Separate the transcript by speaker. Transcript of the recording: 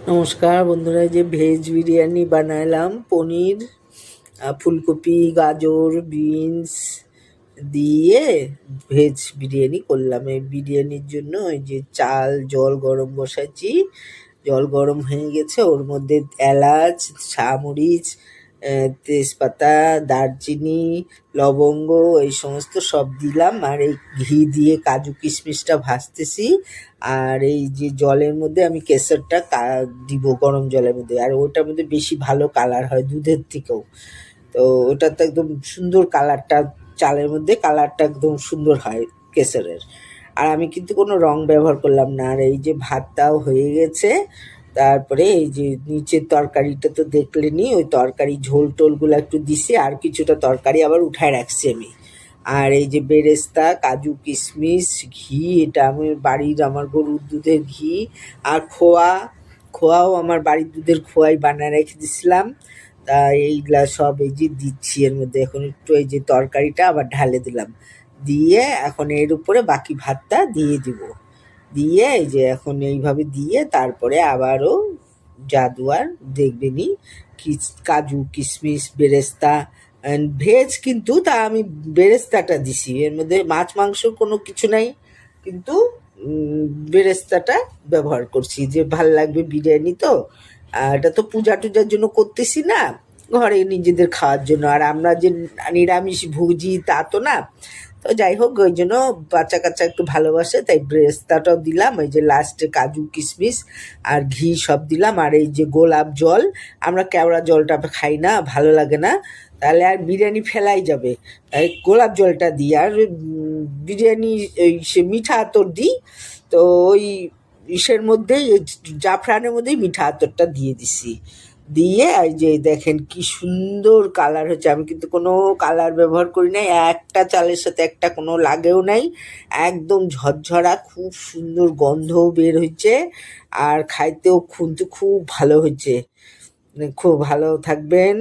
Speaker 1: নমস্কার বন্ধুরা, যে ভেজ বিরিয়ানি বানালাম। পনির, ফুলকপি, গাজর, বিনস দিয়ে ভেজ বিরিয়ানি করলাম। এই বিরিয়ানির জন্য ওই যে চাল জল গরম বসাইছি, জল গরম হয়ে গেছে, ওর মধ্যে এলাচ, মরিচ, তেজপাতা, দারচিনি, লবঙ্গ এই সমস্ত সব দিলাম। আর এই ঘি দিয়ে কাজু কিশমিশটা ভাজতেছি। আর এই যে জলের মধ্যে আমি কেশরটা দিব গরম জলের মধ্যে, আর ওটার মধ্যে বেশি ভালো কালার হয় দুধের থেকেও। তো ওটা তো একদম সুন্দর কালারটা, চালের মধ্যে কালারটা একদম সুন্দর হয় কেশরের। আর আমি কিন্তু কোনো রং ব্যবহার করলাম না। আর এই যে ভাতটাও হয়ে গেছে। তারপরে এই যে নিচের তরকারিটা তো দেখলেনি, ওই তরকারি ঝোল টোলগুলো একটু দিছি, আর কিছুটা তরকারি আবার উঠায় রাখছি আমি। আর এই যে বেরেস্তা, কাজু কিশমিশ, ঘি, এটা আমি বাড়ির আমার গরুর দুধের ঘি। আর খোয়াও আমার বাড়ির দুধের খোয়াই বানায় রেখে দিছিলাম। তা এইগুলা সব এই যে দিচ্ছি এর মধ্যে। এখন একটু এই যে তরকারিটা আবার ঢালে দিলাম, দিয়ে এখন এর উপরে বাকি ভাতটা দিয়ে দিব। দিয়ে এই যে এখন এইভাবে দিয়ে তারপরে আবারও জাদু আর দেখবেনি, কাজু কিশমিশ বেরেস্তা ভেজ, কিন্তু তা আমি বেরেস্তাটা দিছি, এর মধ্যে মাছ মাংস কোনো কিছু নাই, কিন্তু বেরেস্তাটা ব্যবহার করছি যে ভাল লাগবে বিরিয়ানি তো। এটা তো পূজা টুজার জন্য করতেছি না, ঘরে নিজেদের খাওয়ার জন্য। আর আমরা যে নিরামিষ ভুজি তা তো না। তো যাই হোক, ওই জন্য বাচ্চা কাচ্চা একটু ভালোবাসে, তাই ব্রেস্তাটাও দিলাম। এই যে লাস্টে কাজু কিশমিশ আর ঘি সব দিলাম। আর এই যে গোলাপ জল, আমরা কেওড়া জলটা খাই না, ভালো লাগে না, তাহলে আর বিরিয়ানি ফেলাই যাবে, তাই গোলাপ জলটা দিই। আর বিরিয়ানি ওই সে মিঠা আতর দিই, তো ওই ইসের মধ্যেই, জাফরানের মধ্যেই মিঠা আতরটা দিয়ে দিছি। দিয়ে এই যে দেখেন কি সুন্দর কালার হচ্ছে। আমি কিন্তু কোনো কালার ব্যবহার করি নাই, একটা চালের সাথে একটা কোনো লাগেও নাই, একদম ঝরঝরা, খুব সুন্দর গন্ধও বের হয়েছে। আর খাইতেও কিন্তু খুব ভালো হয়েছে। খুব ভালো থাকবেন।